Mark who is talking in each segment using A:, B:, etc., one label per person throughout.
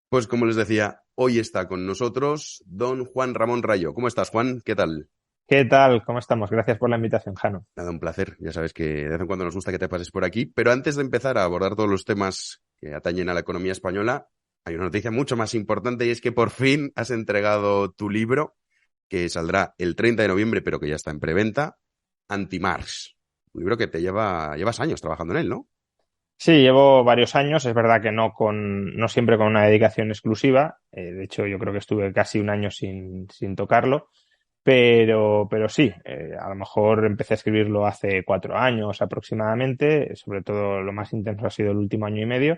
A: Pues como les decía, hoy está con nosotros don Juan Ramón Rayo. ¿Cómo estás, Juan? ¿Qué tal?
B: ¿Qué tal? ¿Cómo estamos? Gracias por la invitación, Jano.
A: Nada, un placer. Ya sabes que de vez en cuando nos gusta que te pases por aquí. Pero antes de empezar a abordar todos los temas que atañen a la economía española, hay una noticia mucho más importante y es que por fin has entregado tu libro, que saldrá el 30 de noviembre, pero que ya está en preventa, Anti-Marx. Un libro que llevas años trabajando en él, ¿no?
B: Sí, llevo varios años, es verdad que no siempre con una dedicación exclusiva, de hecho yo creo que estuve casi un año sin tocarlo, pero sí, a lo mejor empecé a escribirlo hace 4 años aproximadamente, sobre todo lo más intenso ha sido el último año y medio,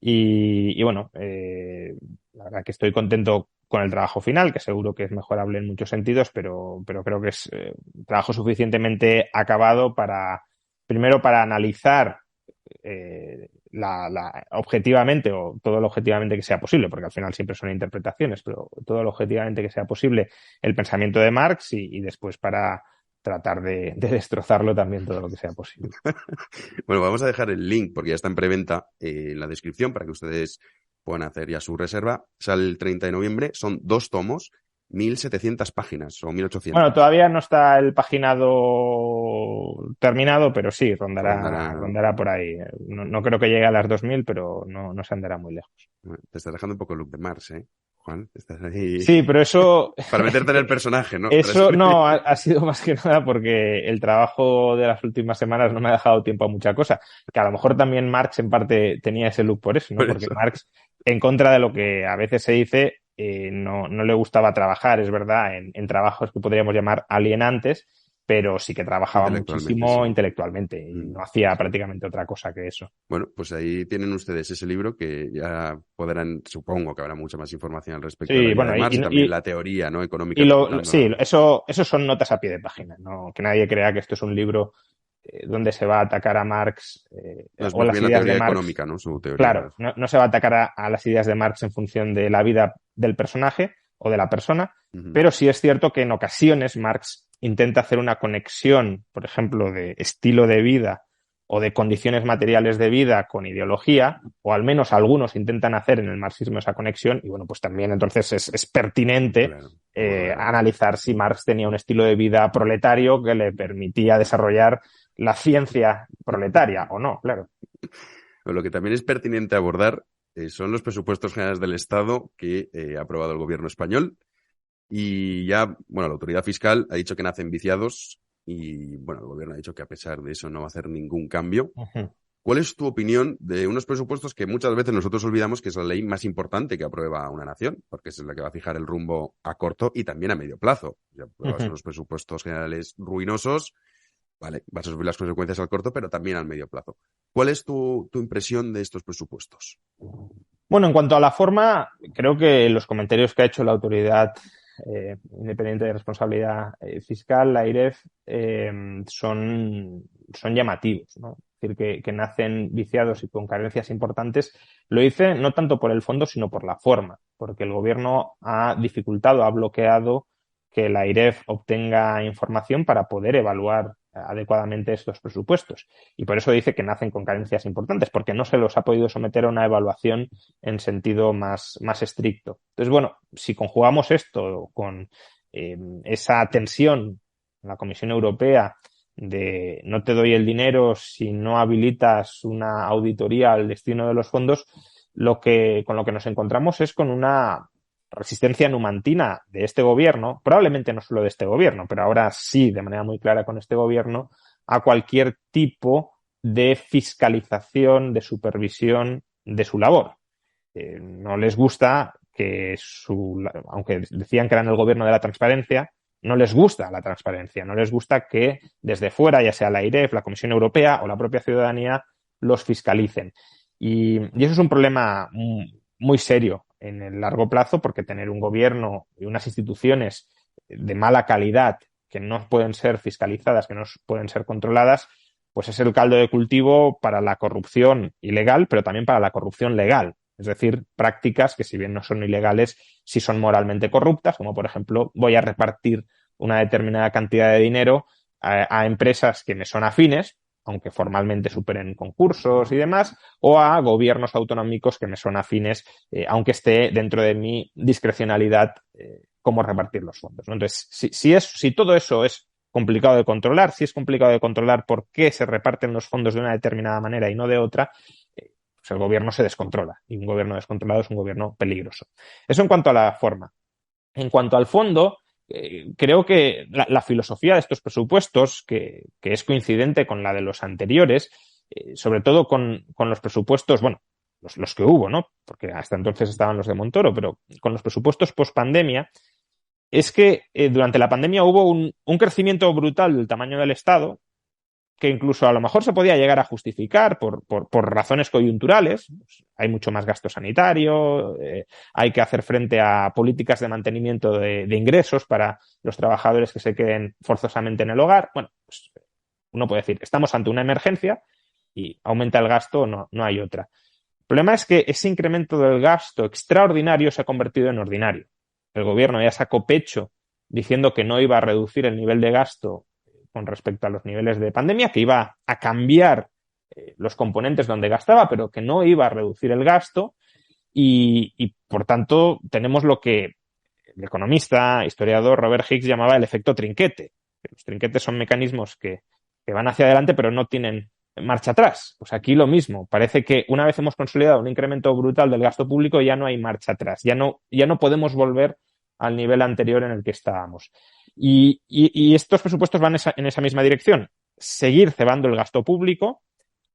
B: y bueno, la verdad que estoy contento con el trabajo final, que seguro que es mejorable en muchos sentidos, pero creo que es trabajo suficientemente acabado primero para analizar objetivamente o todo lo objetivamente que sea posible, porque al final siempre son interpretaciones, pero todo lo objetivamente que sea posible el pensamiento de Marx y después para tratar de destrozarlo también todo lo que sea posible.
A: Bueno, vamos a dejar el link porque ya está en preventa en la descripción para que ustedes puedan hacer ya su reserva. Sale el 30 de noviembre, son 2 tomos, 1.700 páginas o
B: Bueno,
A: 1.800.
B: todavía no está el paginado terminado, pero sí, rondará,
A: Rondará.
B: rondará por ahí. No creo que llegue a las 2000, pero no se andará muy lejos.
A: Te estás dejando un poco el look de Mars, ¿eh, Juan? Estás ahí
B: Sí, pero eso,
A: para meterte en el personaje, ¿no?
B: eso no ha sido más que nada porque el trabajo de las últimas semanas no me ha dejado tiempo a mucha cosa. Que a lo mejor también Marx en parte tenía ese look por eso, ¿no?
A: Por
B: Porque
A: eso.
B: Marx, en contra de lo que a veces se dice, no le gustaba trabajar, es verdad, en trabajos que podríamos llamar alienantes, pero sí que trabajaba
A: Intelectualmente, sí.
B: muchísimo intelectualmente y
A: Mm.
B: no hacía prácticamente otra cosa que eso.
A: Bueno, pues ahí tienen ustedes ese libro que ya podrán, supongo que habrá mucha más información al respecto de la
B: Sí,
A: vida
B: bueno,
A: de Marx y también la teoría, ¿no? Económica
B: sí,
A: explicándola.
B: eso son notas a pie de página, ¿no? Que nadie crea que esto es un libro donde se va a atacar a Marx
A: No, es
B: o
A: más
B: las
A: bien la
B: ideas de
A: teoría
B: Marx.
A: económica, ¿no? Su teoría me
B: Claro,
A: refiero.
B: no se va a atacar a las ideas de Marx en función de la vida del personaje o de la persona,
A: Ujú.
B: pero sí es cierto que en ocasiones Marx intenta hacer una conexión, por ejemplo, de estilo de vida o de condiciones materiales de vida con ideología, o al menos algunos intentan hacer en el marxismo esa conexión, y bueno, pues también entonces es pertinente
A: Claro, abordar.
B: analizar si Marx tenía un estilo de vida proletario que le permitía desarrollar la ciencia proletaria o no, claro.
A: Lo que también es pertinente abordar son los presupuestos generales del Estado que ha aprobado el gobierno español. Y ya, bueno, la autoridad fiscal ha dicho que nacen viciados y, bueno, el gobierno ha dicho que a pesar de eso no va a hacer ningún cambio.
B: Ujú.
A: ¿Cuál es tu opinión de unos presupuestos que muchas veces nosotros olvidamos que es la ley más importante que aprueba una nación? Porque es la que va a fijar el rumbo a corto y también a medio plazo. Si apruebas
B: Ujú.
A: unos presupuestos generales ruinosos, vale, vas a sufrir las consecuencias al corto, pero también al medio plazo. ¿Cuál es tu impresión de estos presupuestos?
B: Bueno, en cuanto a la forma, creo que los comentarios que ha hecho la Autoridad Independiente de Responsabilidad Fiscal, la AIREF, son llamativos, ¿no? Es decir, que nacen viciados y con carencias importantes. Lo hice no tanto por el fondo, sino por la forma, porque el gobierno ha dificultado, ha bloqueado que la AIREF obtenga información para poder evaluar adecuadamente estos presupuestos. Y por eso dice que nacen con carencias importantes, porque no se los ha podido someter a una evaluación en sentido más estricto. Entonces, bueno, si conjugamos esto con esa tensión en la Comisión Europea de no te doy el dinero si no habilitas una auditoría al destino de los fondos, con lo que nos encontramos es con una resistencia numantina de este gobierno, probablemente no solo de este gobierno, pero ahora sí, de manera muy clara con este gobierno, a cualquier tipo de fiscalización, de supervisión de su labor. No les gusta aunque decían que eran el gobierno de la transparencia, no les gusta la transparencia, no les gusta que desde fuera, ya sea la AIREF, la Comisión Europea o la propia ciudadanía, los fiscalicen. Y eso es un problema muy serio en el largo plazo, porque tener un gobierno y unas instituciones de mala calidad que no pueden ser fiscalizadas, que no pueden ser controladas, pues es el caldo de cultivo para la corrupción ilegal, pero también para la corrupción legal. Es decir, prácticas que si bien no son ilegales, sí son moralmente corruptas, como por ejemplo voy a repartir una determinada cantidad de dinero a empresas que me son afines, aunque formalmente superen concursos y demás, o a gobiernos autonómicos que me son afines, aunque esté dentro de mi discrecionalidad, cómo repartir los fondos, ¿no? Entonces, si todo eso es complicado de controlar, si es complicado de controlar por qué se reparten los fondos de una determinada manera y no de otra, pues el gobierno se descontrola, y un gobierno descontrolado es un gobierno peligroso. Eso en cuanto a la forma. En cuanto al fondo, creo que la filosofía de estos presupuestos, que es coincidente con la de los anteriores, sobre todo con los presupuestos, bueno, los que hubo, ¿no? Porque hasta entonces estaban los de Montoro, pero con los presupuestos post-pandemia, es que durante la pandemia hubo un crecimiento brutal del tamaño del Estado, que incluso a lo mejor se podía llegar a justificar por razones coyunturales. Hay mucho más gasto sanitario, hay que hacer frente a políticas de mantenimiento de ingresos para los trabajadores que se queden forzosamente en el hogar. Bueno, pues uno puede decir, estamos ante una emergencia y aumenta el gasto, no hay otra. El problema es que ese incremento del gasto extraordinario se ha convertido en ordinario. El gobierno ya sacó pecho diciendo que no iba a reducir el nivel de gasto con respecto a los niveles de pandemia, que iba a cambiar los componentes donde gastaba, pero que no iba a reducir el gasto y por tanto tenemos lo que el economista, historiador Robert Hicks llamaba el efecto trinquete. Los trinquetes son mecanismos que van hacia adelante pero no tienen marcha atrás. Pues aquí lo mismo. Parece que una vez hemos consolidado un incremento brutal del gasto público ya no hay marcha atrás. Ya no podemos volver al nivel anterior en el que estábamos. Y estos presupuestos van en esa misma dirección. Seguir cebando el gasto público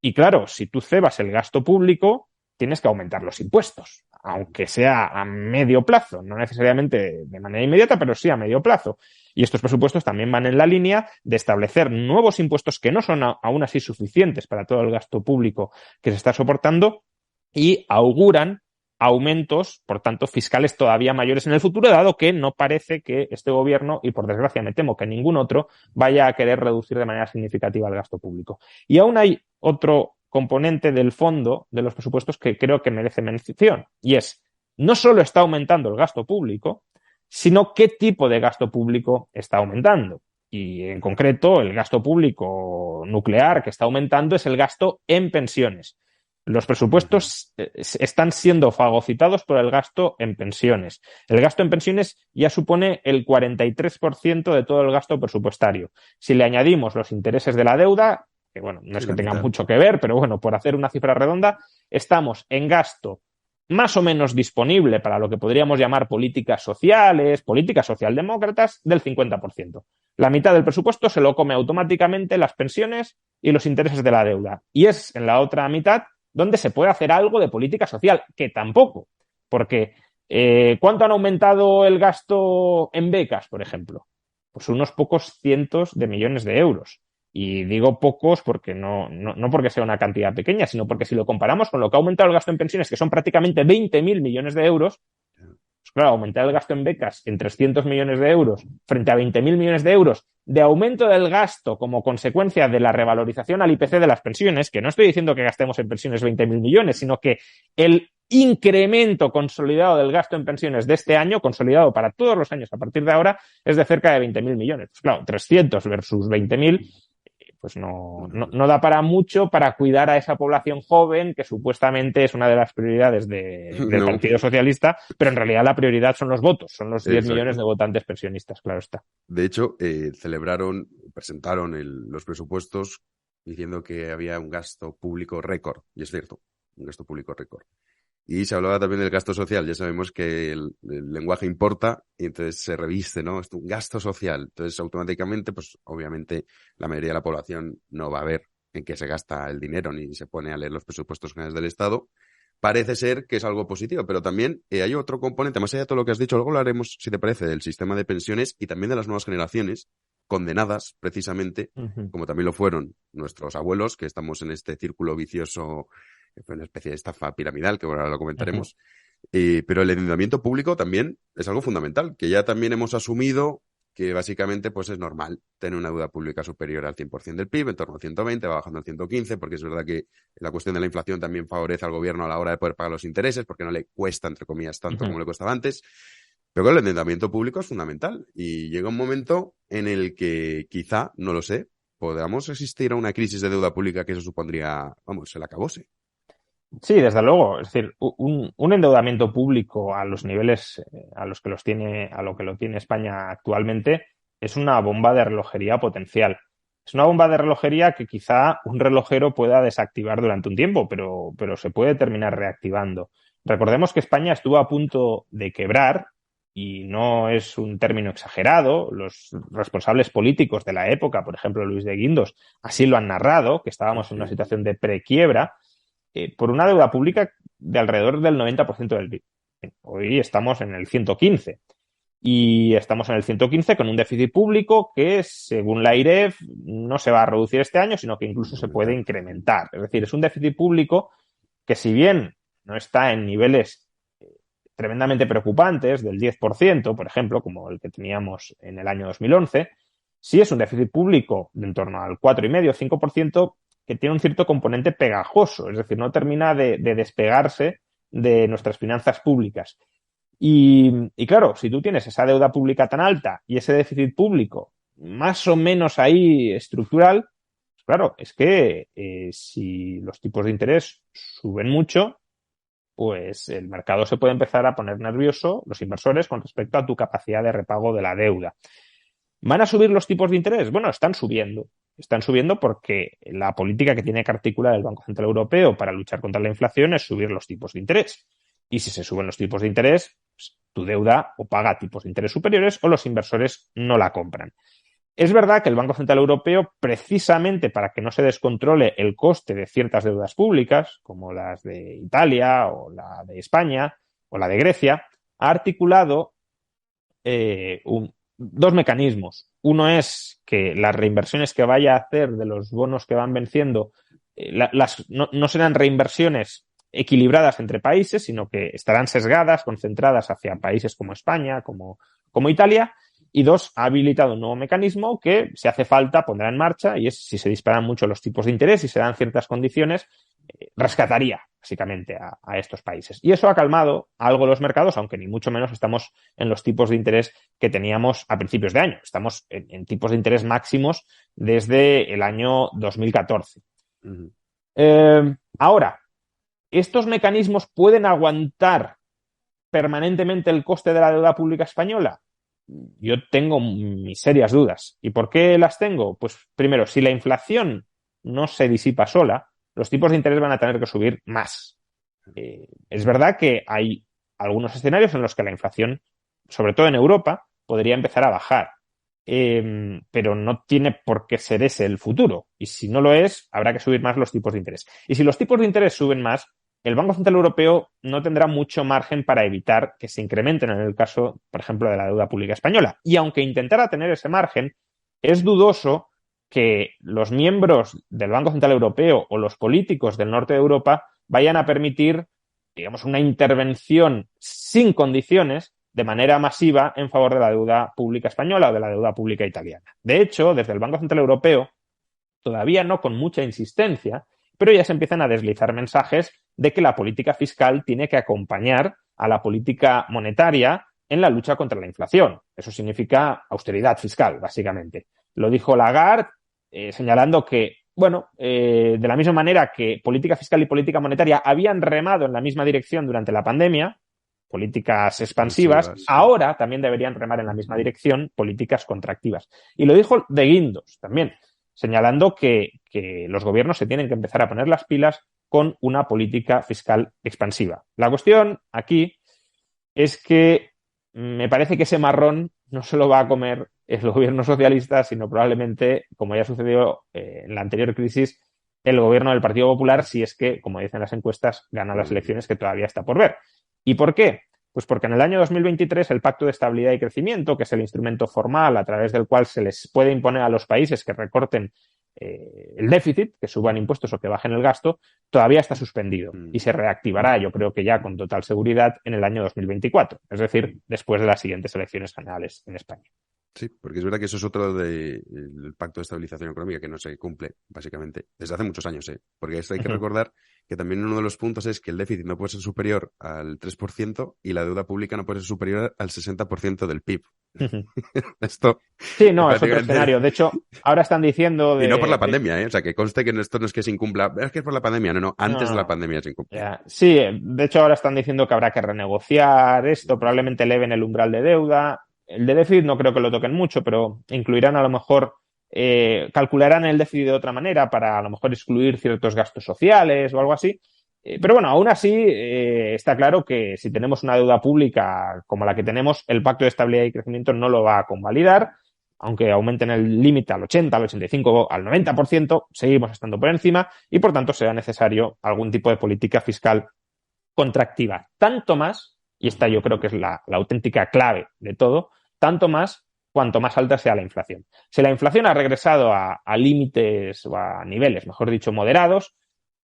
B: y, claro, si tú cebas el gasto público, tienes que aumentar los impuestos, aunque sea a medio plazo, no necesariamente de manera inmediata, pero sí a medio plazo. Y estos presupuestos también van en la línea de establecer nuevos impuestos que no son aún así suficientes para todo el gasto público que se está soportando y auguran aumentos, por tanto, fiscales todavía mayores en el futuro, dado que no parece que este gobierno, y por desgracia me temo que ningún otro, vaya a querer reducir de manera significativa el gasto público. Y aún hay otro componente del fondo de los presupuestos que creo que merece mención, y es, no solo está aumentando el gasto público, sino qué tipo de gasto público está aumentando. Y en concreto, el gasto público nuclear que está aumentando es el gasto en pensiones. Los presupuestos están siendo fagocitados por el gasto en pensiones. El gasto en pensiones ya supone el 43% de todo el gasto presupuestario. Si le añadimos los intereses de la deuda, que bueno, no es que tengan mucho que ver, pero bueno, por hacer una cifra redonda, estamos en gasto más o menos disponible para lo que podríamos llamar políticas sociales, políticas socialdemócratas, del 50%. La mitad del presupuesto se lo come automáticamente las pensiones y los intereses de la deuda. Y es en la otra mitad donde se puede hacer algo de política social, que tampoco, porque ¿cuánto han aumentado el gasto en becas, por ejemplo? Pues unos pocos cientos de millones de euros. Y digo pocos porque no porque sea una cantidad pequeña, sino porque si lo comparamos con lo que ha aumentado el gasto en pensiones, que son prácticamente 20.000 millones de euros, pues claro, aumentar el gasto en becas en 300 millones de euros frente a 20.000 millones de euros de aumento del gasto como consecuencia de la revalorización al IPC de las pensiones, que no estoy diciendo que gastemos en pensiones 20.000 millones, sino que el incremento consolidado del gasto en pensiones de este año, consolidado para todos los años a partir de ahora, es de cerca de 20.000 millones. Pues claro, 300 versus 20.000, pues no da para mucho para cuidar a esa población joven que supuestamente es una de las prioridades del Partido Socialista, pero en realidad la prioridad son los votos, son los 10 millones de votantes pensionistas, claro está.
A: De hecho, presentaron los presupuestos diciendo que había un gasto público récord, y es cierto, un gasto público récord. Y se hablaba también del gasto social. Ya sabemos que el lenguaje importa y entonces se reviste, ¿no? Es un gasto social. Entonces, automáticamente, pues obviamente la mayoría de la población no va a ver en qué se gasta el dinero ni se pone a leer los presupuestos generales del Estado. Parece ser que es algo positivo, pero también hay otro componente, más allá de todo lo que has dicho, luego hablaremos, si te parece, del sistema de pensiones y también de las nuevas generaciones condenadas, precisamente, como también lo fueron nuestros abuelos, que estamos en este círculo vicioso, una especie de estafa piramidal, que ahora lo comentaremos. Pero el endeudamiento público también es algo fundamental, que ya también hemos asumido que básicamente pues es normal tener una deuda pública superior al 100% del PIB, en torno al 120, va bajando al 115, porque es verdad que la cuestión de la inflación también favorece al gobierno a la hora de poder pagar los intereses, porque no le cuesta, entre comillas, tanto como le costaba antes. Pero claro, el endeudamiento público es fundamental y llega un momento en el que quizá, no lo sé, podamos asistir a una crisis de deuda pública que eso supondría, vamos, el acabose.
B: Sí, desde luego. Es decir, un endeudamiento público a los niveles a los que a lo que lo tiene España actualmente es una bomba de relojería potencial. Es una bomba de relojería que quizá un relojero pueda desactivar durante un tiempo, pero se puede terminar reactivando. Recordemos que España estuvo a punto de quebrar, y no es un término exagerado. Los responsables políticos de la época, por ejemplo Luis de Guindos, así lo han narrado, que estábamos en una situación de prequiebra, por una deuda pública de alrededor del 90% del PIB. Hoy estamos en el 115. Y estamos en el 115 con un déficit público que, según la IREF, no se va a reducir este año, sino que incluso se puede incrementar. Es decir, es un déficit público que, si bien no está en niveles tremendamente preocupantes del 10%, por ejemplo, como el que teníamos en el año 2011, sí es un déficit público de en torno al 4,5-5%, que tiene un cierto componente pegajoso, es decir, no termina de despegarse de nuestras finanzas públicas. Y claro, si tú tienes esa deuda pública tan alta y ese déficit público más o menos ahí estructural, pues claro, es que si los tipos de interés suben mucho, pues el mercado se puede empezar a poner nervioso, los inversores, con respecto a tu capacidad de repago de la deuda. ¿Van a subir los tipos de interés? Bueno, están subiendo. Están subiendo porque la política que tiene que articular el Banco Central Europeo para luchar contra la inflación es subir los tipos de interés. Y si se suben los tipos de interés, pues, tu deuda o paga tipos de interés superiores o los inversores no la compran. Es verdad que el Banco Central Europeo, precisamente para que no se descontrole el coste de ciertas deudas públicas, como las de Italia o la de España o la de Grecia, ha articulado dos mecanismos. Uno es que las reinversiones que vaya a hacer de los bonos que van venciendo no serán reinversiones equilibradas entre países, sino que estarán sesgadas, concentradas hacia países como España, como Italia. Y dos, ha habilitado un nuevo mecanismo que, si hace falta, pondrá en marcha, y es, si se disparan mucho los tipos de interés y se dan ciertas condiciones, rescataría básicamente a estos países. Y eso ha calmado algo los mercados, aunque ni mucho menos estamos en los tipos de interés que teníamos a principios de año. Estamos en tipos de interés máximos desde el año 2014. Ahora, ¿estos mecanismos pueden aguantar permanentemente el coste de la deuda pública española? Yo tengo mis serias dudas. ¿Y por qué las tengo? Pues primero, si la inflación no se disipa sola, los tipos de interés van a tener que subir más. Es verdad que hay algunos escenarios en los que la inflación, sobre todo en Europa, podría empezar a bajar. Pero no tiene por qué ser ese el futuro. Y si no lo es, habrá que subir más los tipos de interés. Y si los tipos de interés suben más, el Banco Central Europeo no tendrá mucho margen para evitar que se incrementen en el caso, por ejemplo, de la deuda pública española. Y aunque intentara tener ese margen, es dudoso que los miembros del Banco Central Europeo o los políticos del norte de Europa vayan a permitir, digamos, una intervención sin condiciones de manera masiva en favor de la deuda pública española o de la deuda pública italiana. De hecho, desde el Banco Central Europeo, todavía no con mucha insistencia, pero ya se empiezan a deslizar mensajes de que la política fiscal tiene que acompañar a la política monetaria en la lucha contra la inflación. Eso significa austeridad fiscal, básicamente. Lo dijo Lagarde, señalando que, de la misma manera que política fiscal y política monetaria habían remado en la misma dirección durante la pandemia, políticas expansivas, ahora también deberían remar en la misma dirección, políticas contractivas. Y lo dijo de Guindos también, señalando que los gobiernos se tienen que empezar a poner las pilas con una política fiscal expansiva. La cuestión aquí es que me parece que ese marrón no se lo va a comer el gobierno socialista, sino probablemente, como ya sucedió en la anterior crisis, el gobierno del Partido Popular, si es que, como dicen las encuestas, gana las elecciones, que todavía está por ver. ¿Y por qué? Pues porque en el año 2023 el Pacto de Estabilidad y Crecimiento, que es el instrumento formal a través del cual se les puede imponer a los países que recorten el déficit, que suban impuestos o que bajen el gasto, todavía está suspendido y se reactivará, yo creo que ya con total seguridad, en el año 2024, es decir, después de las siguientes elecciones generales en España.
A: Sí, porque es verdad que eso es otro del Pacto de Estabilización Económica que no se cumple, básicamente, desde hace muchos años, ¿eh? Porque esto hay que
B: Ujú.
A: recordar que también uno de los puntos es que el déficit no puede ser superior al 3% y la deuda pública no puede ser superior al 60% del PIB.
B: Ujú.
A: Esto
B: Sí,
A: es
B: no, es otro
A: prácticamente...
B: escenario. De hecho, ahora están diciendo
A: Y no por la pandemia, ¿eh? O sea, que conste que esto no es que se incumpla, es que es por la pandemia, no, no,
B: no,
A: antes
B: no,
A: de la
B: no.
A: pandemia se incumplía.
B: Ya. Sí, de hecho ahora están diciendo que habrá que renegociar esto, probablemente eleven el umbral de deuda. El de déficit no creo que lo toquen mucho, pero incluirán a lo mejor, calcularán el déficit de otra manera para a lo mejor excluir ciertos gastos sociales o algo así. Pero bueno, aún así está claro que si tenemos una deuda pública como la que tenemos, el Pacto de Estabilidad y Crecimiento no lo va a convalidar. Aunque aumenten el límite al 80, al 85, al 90%, seguimos estando por encima y por tanto será necesario algún tipo de política fiscal contractiva. Tanto más, y esta yo creo que es la auténtica clave de todo, tanto más cuanto más alta sea la inflación. Si la inflación ha regresado a límites o a niveles, mejor dicho, moderados,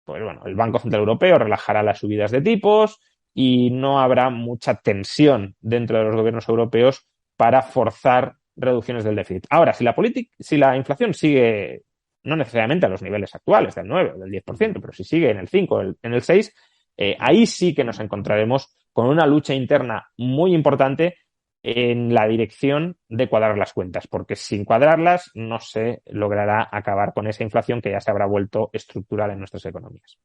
B: pues bueno, el Banco Central Europeo relajará las subidas de tipos y no habrá mucha tensión dentro de los gobiernos europeos para forzar reducciones del déficit. Ahora, si la inflación sigue no necesariamente a los niveles actuales del 9 o del 10%, pero si sigue en el 5, en el 6, ahí sí que nos encontraremos con una lucha interna muy importante en la dirección de cuadrar las cuentas, porque sin cuadrarlas no se logrará acabar con esa inflación que ya se habrá vuelto estructural en nuestras economías.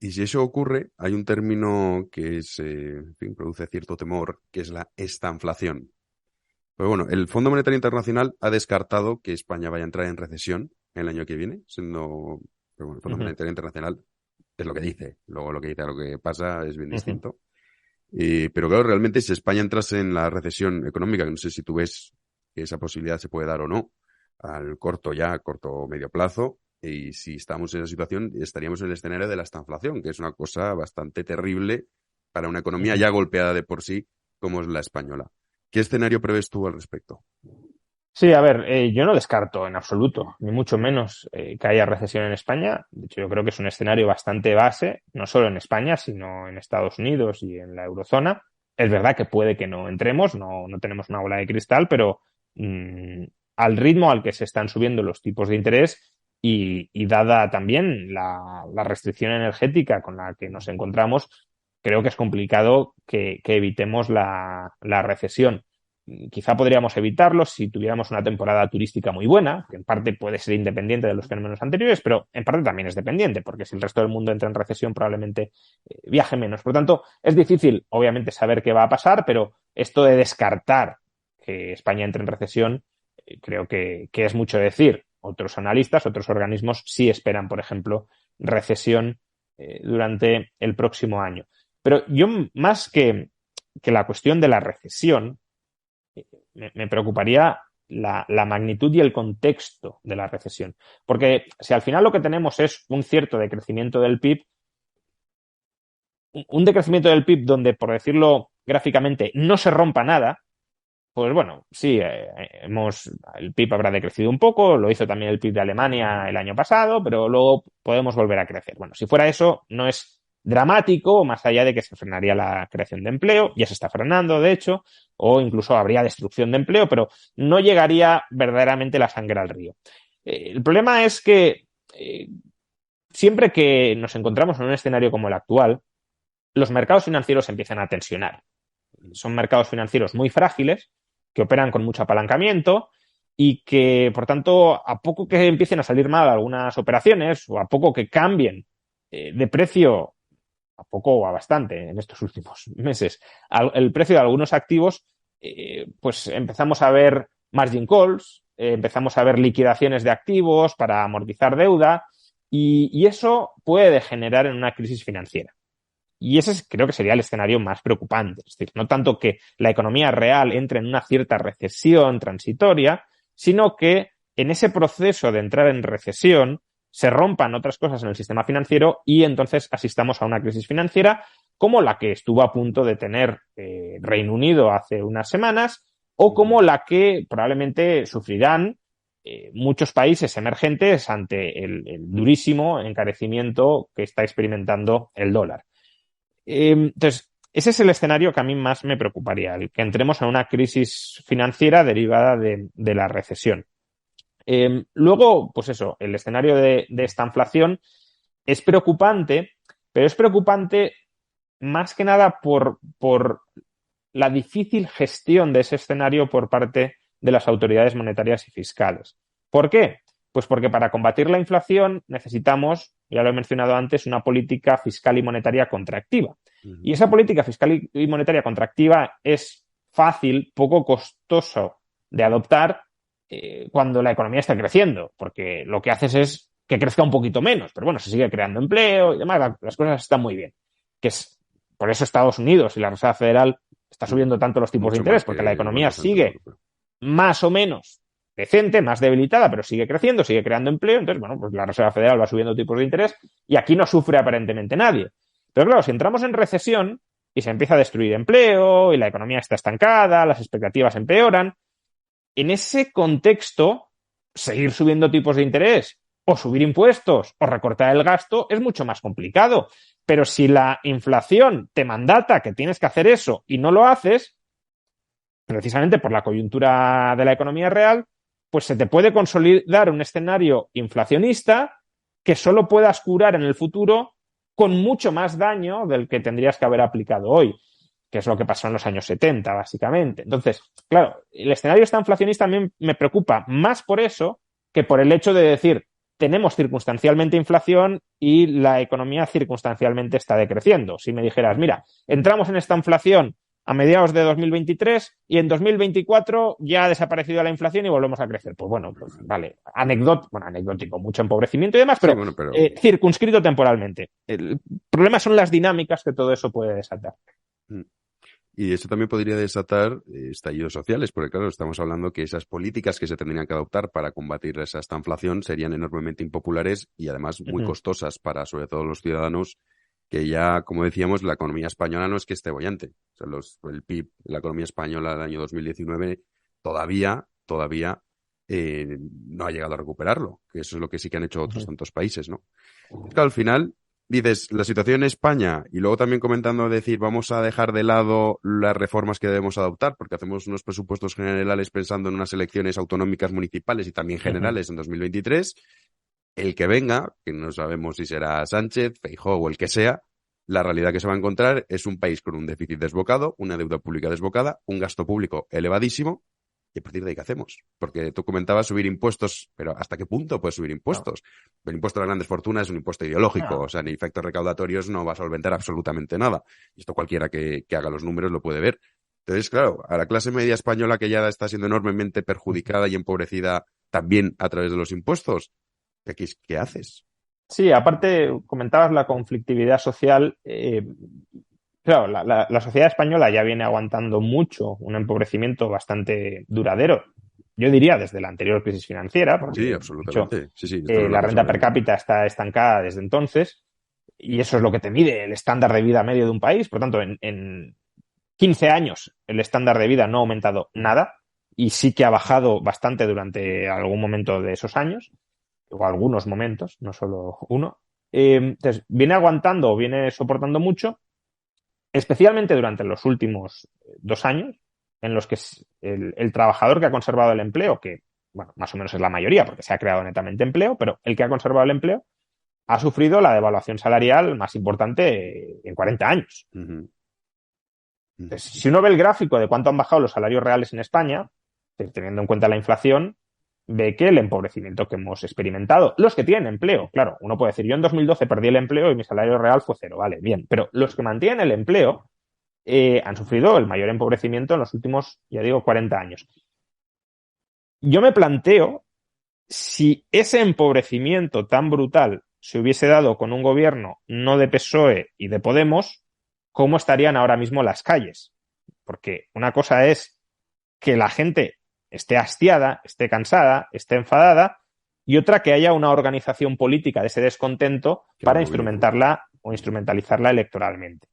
A: Y si eso ocurre, hay un término que es, en fin, produce cierto temor, que es la estanflación. Pues bueno, el Fondo Monetario Internacional ha descartado que España vaya a entrar en recesión el año que viene, siendo, pero bueno, el Fondo
B: Uh -huh,
A: Monetario Internacional es lo que dice, luego lo que dice a lo que pasa es bien
B: uh -huh.
A: distinto. Pero claro, realmente si España entrase en la recesión económica, que no sé si tú ves que esa posibilidad se puede dar o no, al corto o medio plazo, y si estamos en esa situación, estaríamos en el escenario de la estanflación, que es una cosa bastante terrible para una
B: Uh
A: economía
B: -huh.
A: ya golpeada de por sí, como es la española. ¿Qué escenario prevés tú al respecto?
B: Sí, a ver, yo no descarto en absoluto, ni mucho menos que haya recesión en España. De hecho, yo creo que es un escenario bastante base, no solo en España, sino en Estados Unidos y en la eurozona. Es verdad que puede que no entremos, no tenemos una bola de cristal, pero mmm, al ritmo al que se están subiendo los tipos de interés y dada también la restricción energética con la que nos encontramos, creo que es complicado que evitemos la recesión. Quizá podríamos evitarlo si tuviéramos una temporada turística muy buena, que en parte puede ser independiente de los fenómenos anteriores, pero en parte también es dependiente, porque si el resto del mundo entra en recesión probablemente viaje menos. Por lo tanto, es difícil, obviamente, saber qué va a pasar, pero esto de descartar que España entre en recesión, creo que es mucho decir. Otros analistas, otros organismos sí esperan, por ejemplo, recesión durante el próximo año. Pero yo, más que la cuestión de la recesión, me preocuparía la magnitud y el contexto de la recesión. Porque si al final lo que tenemos es un cierto decrecimiento del PIB, un decrecimiento del PIB donde, por decirlo gráficamente, no se rompa nada, pues bueno, sí, el PIB habrá decrecido un poco, lo hizo también el PIB de Alemania el año pasado, pero luego podemos volver a crecer. Bueno, si fuera eso, no es dramático, más allá de que se frenaría la creación de empleo, ya se está frenando, de hecho, o incluso habría destrucción de empleo, pero no llegaría verdaderamente la sangre al río. El problema es que siempre que nos encontramos en un escenario como el actual, los mercados financieros empiezan a tensionar. Son mercados financieros muy frágiles, que operan con mucho apalancamiento y que, por tanto, a poco que empiecen a salir mal algunas operaciones o a poco que cambien de precio, a poco o a bastante en estos últimos meses, el precio de algunos activos, pues empezamos a ver margin calls, empezamos a ver liquidaciones de activos para amortizar deuda y eso puede degenerar en una crisis financiera. Y ese creo que sería el escenario más preocupante. Es decir, no tanto que la economía real entre en una cierta recesión transitoria, sino que en ese proceso de entrar en recesión se rompan otras cosas en el sistema financiero y entonces asistamos a una crisis financiera como la que estuvo a punto de tener Reino Unido hace unas semanas o como la que probablemente sufrirán muchos países emergentes ante el durísimo encarecimiento que está experimentando el dólar. Entonces, Ese es el escenario que a mí más me preocuparía, el que entremos en una crisis financiera derivada de la recesión. Luego, pues eso, el escenario de esta inflación es preocupante, pero es preocupante más que nada por la difícil gestión de ese escenario por parte de las autoridades monetarias y fiscales. ¿Por qué? Pues porque para combatir la inflación necesitamos, ya lo he mencionado antes, una política fiscal y monetaria contractiva. Y esa política fiscal y monetaria contractiva es fácil, poco costoso de adoptar cuando la economía está creciendo, porque lo que haces es que crezca un poquito menos, pero bueno, se sigue creando empleo y demás, las cosas están muy bien. Que es, por eso Estados Unidos y la Reserva Federal está subiendo tanto los tipos de interés, porque la economía sigue más o menos decente, más debilitada, pero sigue creciendo, sigue creando empleo. Entonces, bueno, pues la Reserva Federal va subiendo tipos de interés y aquí no sufre aparentemente nadie. Pero claro, si entramos en recesión y se empieza a destruir empleo y la economía está estancada, las expectativas empeoran, en ese contexto, seguir subiendo tipos de interés o subir impuestos o recortar el gasto es mucho más complicado. Pero si la inflación te mandata que tienes que hacer eso y no lo haces, precisamente por la coyuntura de la economía real, pues se te puede consolidar un escenario inflacionista que solo puedas curar en el futuro con mucho más daño del que tendrías que haber aplicado hoy, que es lo que pasó en los años 70, básicamente. Entonces, claro, el escenario esta inflacionista a mí me preocupa más por eso que por el hecho de decir, tenemos circunstancialmente inflación y la economía circunstancialmente está decreciendo. Si me dijeras, mira, entramos en esta inflación a mediados de 2023 y en 2024 ya ha desaparecido la inflación y volvemos a crecer. Pues bueno, pues vale, anecdótico, mucho empobrecimiento y demás, pero,
A: sí, bueno, pero...
B: circunscrito temporalmente. El problema son las dinámicas que todo eso puede desatar.
A: Y eso también podría desatar estallidos sociales, porque claro, estamos hablando que esas políticas que se tendrían que adoptar para combatir esta inflación serían enormemente impopulares y además muy costosas para sobre todo los ciudadanos, que ya, como decíamos, la economía española no es que esté boyante. O sea, el PIB, la economía española del año 2019 todavía no ha llegado a recuperarlo, que eso es lo que sí que han hecho otros tantos países, ¿no? Claro, al final dices, la situación en España, y luego también comentando, decir, vamos a dejar de lado las reformas que debemos adoptar, porque hacemos unos presupuestos generales pensando en unas elecciones autonómicas municipales y también generales en 2023. El que venga, que no sabemos si será Sánchez, Feijóo o el que sea, la realidad que se va a encontrar es un país con un déficit desbocado, una deuda pública desbocada, un gasto público elevadísimo. ¿Y a partir de ahí qué hacemos? Porque tú comentabas subir impuestos, pero ¿hasta qué punto puedes subir impuestos? No. El impuesto a las grandes fortunas es un impuesto ideológico, o sea, ni efectos recaudatorios no va a solventar absolutamente nada. Y esto cualquiera que haga los números lo puede ver. Entonces, claro, a la clase media española que ya está siendo enormemente perjudicada y empobrecida también a través de los impuestos, ¿qué haces?
B: Sí, aparte comentabas la conflictividad social. Claro, la sociedad española ya viene aguantando mucho un empobrecimiento bastante duradero. Yo diría desde la anterior crisis financiera, porque
A: sí, absolutamente.
B: De hecho, la renta per cápita está estancada desde entonces y eso es lo que te mide el estándar de vida medio de un país. Por tanto, en 15 años el estándar de vida no ha aumentado nada y sí que ha bajado bastante durante algún momento de esos años, o algunos momentos, no solo uno. Entonces, viene aguantando, viene soportando mucho, especialmente durante los últimos 2 años, en los que el trabajador que ha conservado el empleo, que, bueno, más o menos es la mayoría, porque se ha creado netamente empleo, pero el que ha conservado el empleo ha sufrido la devaluación salarial más importante en 40 años. Entonces, si uno ve el gráfico de cuánto han bajado los salarios reales en España, teniendo en cuenta la inflación, ve que el empobrecimiento que hemos experimentado, los que tienen empleo, claro, uno puede decir, yo en 2012 perdí el empleo y mi salario real fue 0, vale, bien, pero los que mantienen el empleo han sufrido el mayor empobrecimiento en los últimos, ya digo, 40 años. Yo me planteo si ese empobrecimiento tan brutal se hubiese dado con un gobierno no de PSOE y de Podemos, ¿cómo estarían ahora mismo las calles? Porque una cosa es que la gente esté hastiada, esté cansada, esté enfadada, y otra que haya una organización política de ese descontento para instrumentarla o instrumentalizarla electoralmente.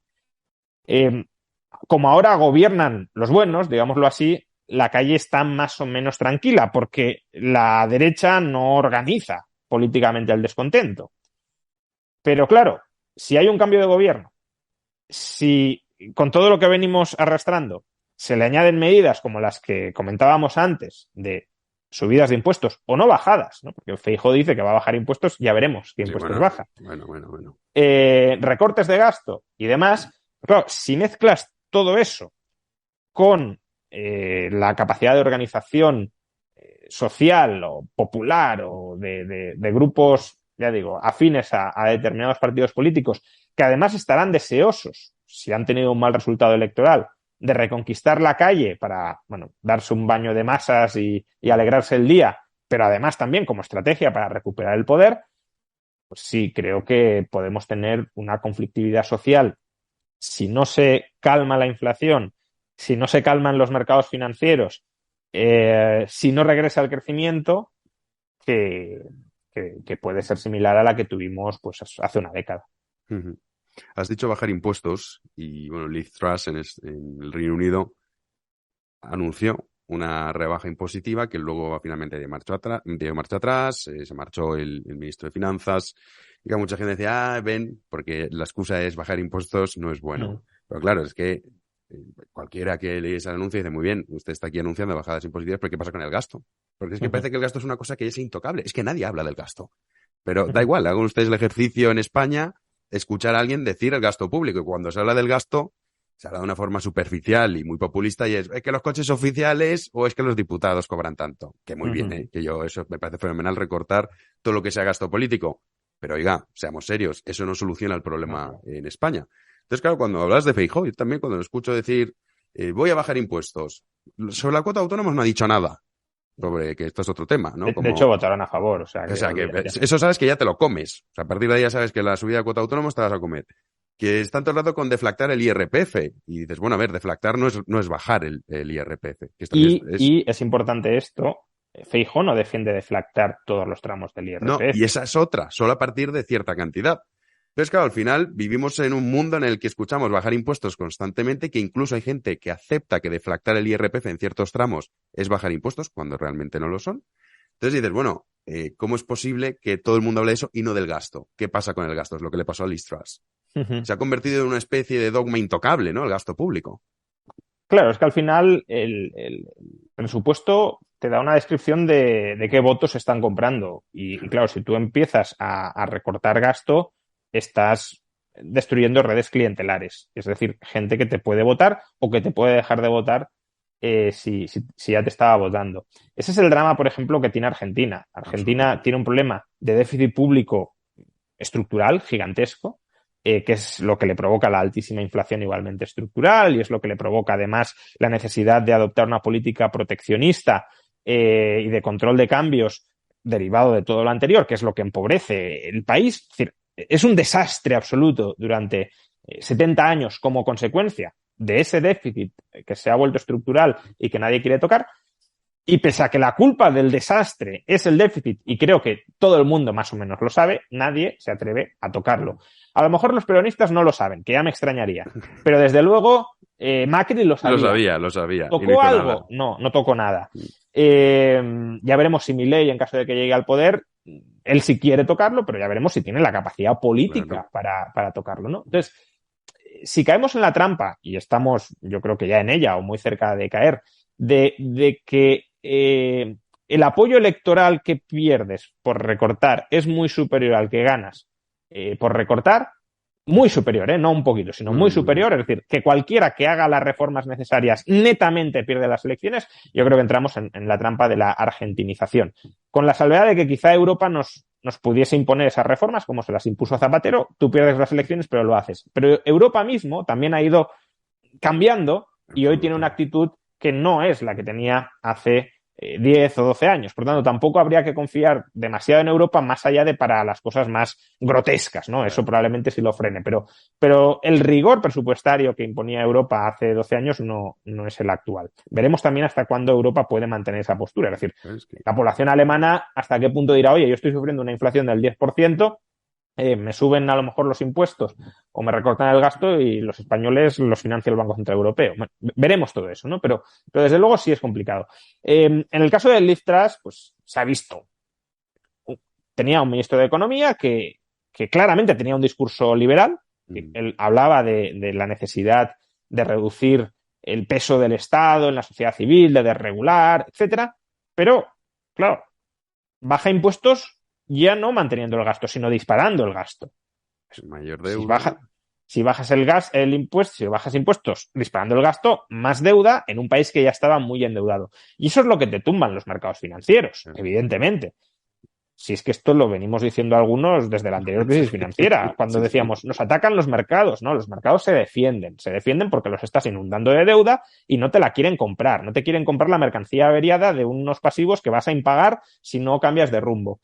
B: Como ahora gobiernan los buenos, digámoslo así, la calle está más o menos tranquila porque la derecha no organiza políticamente el descontento. Pero claro, si hay un cambio de gobierno, si con todo lo que venimos arrastrando, se le añaden medidas como las que comentábamos antes, de subidas de impuestos o no bajadas, ¿no? Porque Feijóo dice que va a bajar impuestos, ya veremos qué
A: Sí,
B: impuestos
A: bueno,
B: baja.
A: bueno.
B: Recortes de gasto y demás. Claro, si mezclas todo eso con la capacidad de organización social o popular o de grupos, ya digo, afines a determinados partidos políticos, que además estarán deseosos, si han tenido un mal resultado electoral, de reconquistar la calle para, bueno, darse un baño de masas y alegrarse el día, pero además también como estrategia para recuperar el poder, pues sí, creo que podemos tener una conflictividad social. Si no se calma la inflación, si no se calman los mercados financieros, si no regresa el crecimiento, que, que puede ser similar a la que tuvimos pues hace una década.
A: Ujú. Has dicho bajar impuestos y, bueno, Liz Truss en el Reino Unido anunció una rebaja impositiva que luego finalmente dio marcha atrás, se marchó el ministro de Finanzas, y que mucha gente decía, ven, porque la excusa es bajar impuestos, no es bueno. Pero claro, es que cualquiera que leyese el anuncio dice, muy bien, usted está aquí anunciando bajadas impositivas, pero ¿qué pasa con el gasto? Porque es que parece que el gasto es una cosa que es intocable, es que nadie habla del gasto. Pero da igual, hagan ustedes el ejercicio en España, escuchar a alguien decir el gasto público, y cuando se habla del gasto, se habla de una forma superficial y muy populista, y es que los coches oficiales o es que los diputados cobran tanto. Que muy bien, que yo eso me parece fenomenal, recortar todo lo que sea gasto político. Pero oiga, seamos serios, eso no soluciona el problema en España. Entonces, claro, cuando hablas de Feijóo, yo también cuando lo escucho decir voy a bajar impuestos, sobre la cuota autónoma no ha dicho nada, sobre que esto es otro tema, ¿no?
B: De hecho, votaron a favor. O sea,
A: que eso sabes que ya te lo comes. O sea, a partir de ahí ya sabes que la subida de cuota autónoma te la vas a comer. Que están todo el rato con deflactar el IRPF. Y dices, bueno, a ver, deflactar no es bajar el IRPF.
B: Y es importante esto, Feijóo no defiende deflactar todos los tramos del IRPF.
A: No, y esa es otra, solo a partir de cierta cantidad. Entonces, claro, al final vivimos en un mundo en el que escuchamos bajar impuestos constantemente, que incluso hay gente que acepta que deflactar el IRPF en ciertos tramos es bajar impuestos, cuando realmente no lo son. Entonces dices, bueno, ¿cómo es posible que todo el mundo hable de eso y no del gasto? ¿Qué pasa con el gasto? Es lo que le pasó a Liz Truss. Se ha convertido en una especie de dogma intocable, ¿no? El gasto público.
B: Claro, es que al final el presupuesto te da una descripción de qué votos se están comprando. Y claro, si tú empiezas a recortar gasto, estás destruyendo redes clientelares. Es decir, gente que te puede votar o que te puede dejar de votar si ya te estaba votando. Ese es el drama, por ejemplo, que tiene Argentina. Argentina tiene un problema de déficit público estructural gigantesco, que es lo que le provoca la altísima inflación igualmente estructural y es lo que le provoca además la necesidad de adoptar una política proteccionista y de control de cambios derivado de todo lo anterior, que es lo que empobrece el país. Es decir, es un desastre absoluto durante 70 años como consecuencia de ese déficit que se ha vuelto estructural y que nadie quiere tocar. Y pese a que la culpa del desastre es el déficit, y creo que todo el mundo más o menos lo sabe, nadie se atreve a tocarlo. A lo mejor los peronistas no lo saben, que ya me extrañaría. Pero desde luego, Macri lo sabía.
A: Lo sabía.
B: ¿Tocó algo? Nada. No tocó nada. Ya veremos si Milei, en caso de que llegue al poder, él sí quiere tocarlo, pero ya veremos si tiene la capacidad política para tocarlo, ¿no? Entonces, si caemos en la trampa, y estamos, yo creo que ya en ella, o muy cerca de caer, de que el apoyo electoral que pierdes por recortar es muy superior al que ganas por recortar, muy superior, no un poquito, sino muy superior, es decir, que cualquiera que haga las reformas necesarias netamente pierde las elecciones, yo creo que entramos en la trampa de la argentinización, con la salvedad de que quizá Europa nos pudiese imponer esas reformas, como se las impuso a Zapatero, tú pierdes las elecciones, pero lo haces. Pero Europa mismo también ha ido cambiando y hoy tiene una actitud que no es la que tenía hace 10 o 12 años. Por tanto, tampoco habría que confiar demasiado en Europa más allá de para las cosas más grotescas, ¿no? Eso probablemente sí lo frene. Pero el rigor presupuestario que imponía Europa hace 12 años no es el actual. Veremos también hasta cuándo Europa puede mantener esa postura. Es decir, la población alemana hasta qué punto dirá, oye, yo estoy sufriendo una inflación del 10%, me suben a lo mejor los impuestos o me recortan el gasto y los españoles los financia el Banco Central Europeo. Bueno, veremos todo eso, ¿no? Pero desde luego sí es complicado. En el caso del Liz Truss, pues se ha visto. Tenía un ministro de Economía que claramente tenía un discurso liberal. Él hablaba de la necesidad de reducir el peso del Estado en la sociedad civil, de desregular, etcétera. Pero, claro, baja impuestos ya no manteniendo el gasto, sino disparando el gasto.
A: Mayor deuda.
B: Si bajas el impuesto, si bajas impuestos disparando el gasto, más deuda en un país que ya estaba muy endeudado. Y eso es lo que te tumban los mercados financieros, evidentemente. Si es que esto lo venimos diciendo algunos desde la anterior crisis financiera, cuando decíamos, nos atacan los mercados, ¿no? Los mercados se defienden porque los estás inundando de deuda y no te la quieren comprar, no te quieren comprar la mercancía averiada de unos pasivos que vas a impagar si no cambias de rumbo.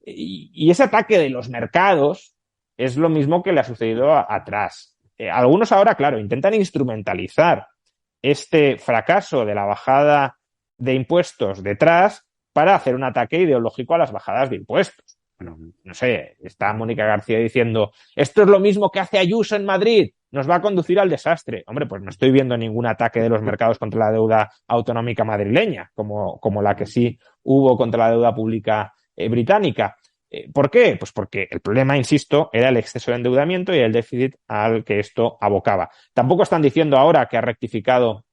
B: Y ese ataque de los mercados es lo mismo que le ha sucedido atrás. Algunos ahora, claro, intentan instrumentalizar este fracaso de la bajada de impuestos detrás para hacer un ataque ideológico a las bajadas de impuestos. Bueno, no sé, está Mónica García diciendo, esto es lo mismo que hace Ayuso en Madrid, nos va a conducir al desastre. Hombre, pues no estoy viendo ningún ataque de los mercados contra la deuda autonómica madrileña, como la que sí hubo contra la deuda pública británica. ¿Por qué? Pues porque el problema, insisto, era el exceso de endeudamiento y el déficit al que esto abocaba. Tampoco están diciendo ahora que ha rectificado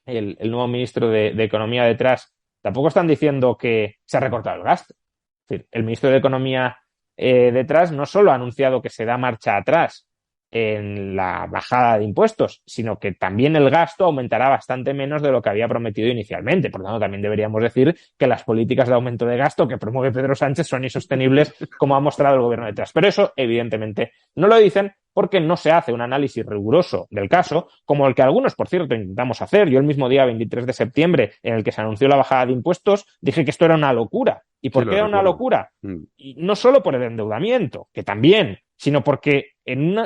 B: el nuevo ministro de Economía detrás, tampoco están diciendo que se ha recortado el gasto. Es decir, el ministro de Economía detrás no solo ha anunciado que se da marcha atrás en la bajada de impuestos, sino que también el gasto aumentará bastante menos de lo que había prometido inicialmente. Por lo tanto, también deberíamos decir que las políticas de aumento de gasto que promueve Pedro Sánchez son insostenibles, como ha mostrado el gobierno detrás. Pero eso, evidentemente, no lo dicen porque no se hace un análisis riguroso del caso, como el que algunos, por cierto, intentamos hacer. Yo el mismo día 23 de septiembre, en el que se anunció la bajada de impuestos, dije que esto era una locura. ¿Y por qué era una locura? Y no solo por el endeudamiento, que también, sino porque en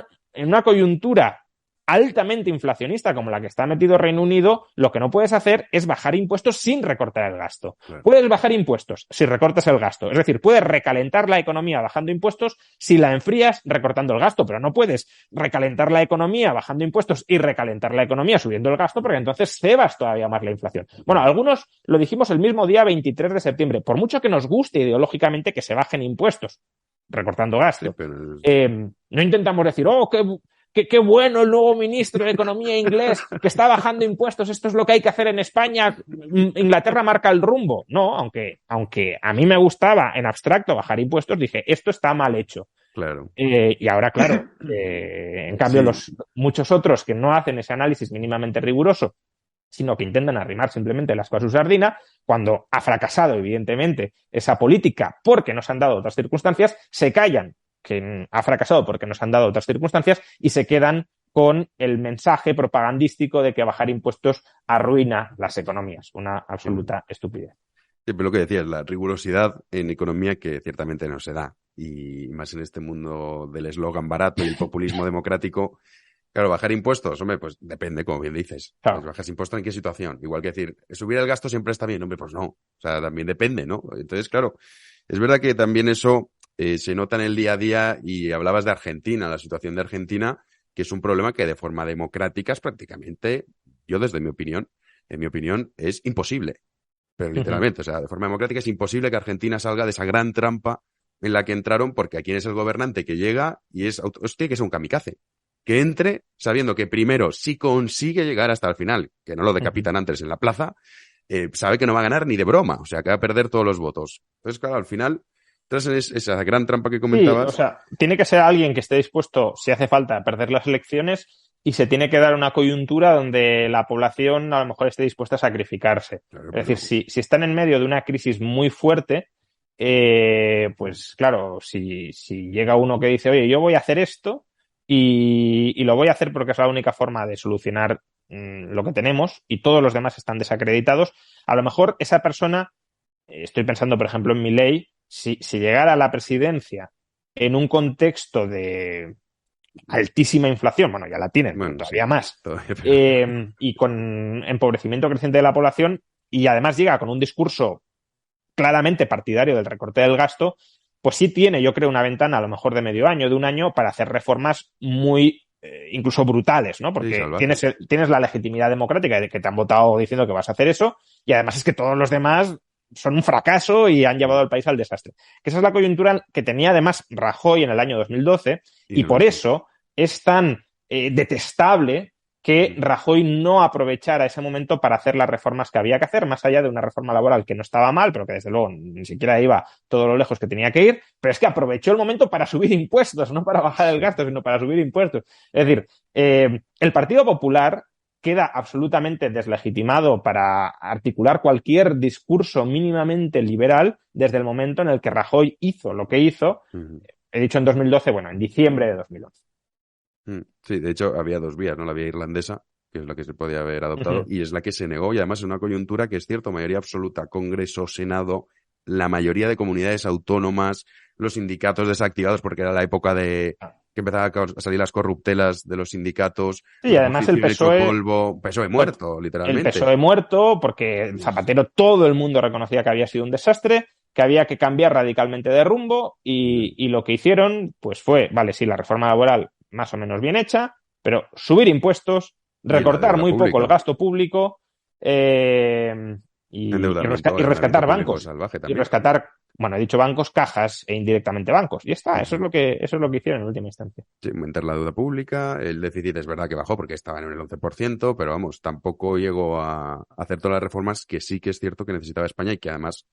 B: una coyuntura altamente inflacionista como la que está metido Reino Unido, lo que no puedes hacer es bajar impuestos sin recortar el gasto. Claro. Puedes bajar impuestos si recortas el gasto. Es decir, puedes recalentar la economía bajando impuestos si la enfrías recortando el gasto, pero no puedes recalentar la economía bajando impuestos y recalentar la economía subiendo el gasto porque entonces cebas todavía más la inflación. Bueno, algunos lo dijimos el mismo día 23 de septiembre. Por mucho que nos guste ideológicamente que se bajen impuestos recortando gasto, no intentamos decir, oh, qué bueno el nuevo ministro de Economía inglés que está bajando impuestos, esto es lo que hay que hacer en España, Inglaterra marca el rumbo. No, aunque a mí me gustaba en abstracto bajar impuestos, dije, esto está mal hecho.
A: Claro.
B: Y ahora, claro, en cambio muchos otros que no hacen ese análisis mínimamente riguroso, sino que intentan arrimar simplemente las cosas a su sardina, cuando ha fracasado, evidentemente, esa política porque nos han dado otras circunstancias, se callan que ha fracasado porque nos han dado otras circunstancias y se quedan con el mensaje propagandístico de que bajar impuestos arruina las economías. Una absoluta estupidez.
A: Sí, pero lo que decías, la rigurosidad en economía que ciertamente no se da. Y más en este mundo del eslogan barato y el populismo democrático. Claro, bajar impuestos, hombre, pues depende, como bien dices.
B: Claro.
A: Pues bajas impuestos en qué situación. Igual que decir, subir el gasto siempre está bien, hombre, pues no. O sea, también depende, ¿no? Entonces, claro, es verdad que también eso se nota en el día a día, y hablabas de Argentina, la situación de Argentina, que es un problema que de forma democrática es prácticamente, yo desde mi opinión, en mi opinión, es imposible. Pero literalmente, o sea, de forma democrática es imposible que Argentina salga de esa gran trampa en la que entraron, porque aquí es el gobernante que llega y tiene que ser un kamikaze. Que entre sabiendo que primero, si consigue llegar hasta el final, que no lo decapitan antes en la plaza, sabe que no va a ganar ni de broma, o sea, que va a perder todos los votos. Entonces, claro, al final, tras esa gran trampa que comentabas...
B: Sí, o sea, tiene que ser alguien que esté dispuesto, si hace falta, a perder las elecciones, y se tiene que dar una coyuntura donde la población a lo mejor esté dispuesta a sacrificarse. Claro, es decir, si están en medio de una crisis muy fuerte, pues claro, si llega uno que dice, oye, yo voy a hacer esto, y lo voy a hacer porque es la única forma de solucionar lo que tenemos y todos los demás están desacreditados, a lo mejor esa persona, estoy pensando por ejemplo en Milei, si llegara a la presidencia en un contexto de altísima inflación, bueno, ya la tienen, bueno, todavía sí, más, y con empobrecimiento creciente de la población, y además llega con un discurso claramente partidario del recorte del gasto, pues sí tiene, yo creo, una ventana a lo mejor de medio año, de un año, para hacer reformas muy, incluso brutales, ¿no? Porque sí, tienes la legitimidad democrática de que te han votado diciendo que vas a hacer eso, y además es que todos los demás son un fracaso y han llevado al país al desastre. Que esa es la coyuntura que tenía además Rajoy en el año 2012, y por eso es tan detestable que Rajoy no aprovechara ese momento para hacer las reformas que había que hacer, más allá de una reforma laboral que no estaba mal, pero que desde luego ni siquiera iba todo lo lejos que tenía que ir, pero es que aprovechó el momento para subir impuestos, no para bajar el gasto, sino para subir impuestos. Es decir, el Partido Popular queda absolutamente deslegitimado para articular cualquier discurso mínimamente liberal desde el momento en el que Rajoy hizo lo que hizo, he dicho en 2012, bueno, en diciembre de 2011.
A: Sí, de hecho había dos vías, ¿no? La vía irlandesa, que es la que se podía haber adoptado, y es la que se negó, y además en una coyuntura que es cierto, mayoría absoluta, Congreso, Senado, la mayoría de comunidades autónomas, los sindicatos desactivados, porque era la época de que empezaban a salir las corruptelas de los sindicatos,
B: sí, y además el PSOE,
A: PSOE muerto, literalmente.
B: El PSOE muerto, porque Zapatero todo el mundo reconocía que había sido un desastre, que había que cambiar radicalmente de rumbo, y lo que hicieron, pues fue, vale, sí, la reforma laboral más o menos bien hecha, pero subir impuestos, recortar muy poco el gasto público, y rescatar bancos. Y rescatar, bueno, he dicho bancos, cajas e indirectamente bancos. Y está, eso es lo que hicieron en última instancia.
A: Sí, aumentar la deuda pública, el déficit es verdad que bajó porque estaba en el 11%, pero vamos, tampoco llegó a hacer todas las reformas que sí que es cierto que necesitaba España y que además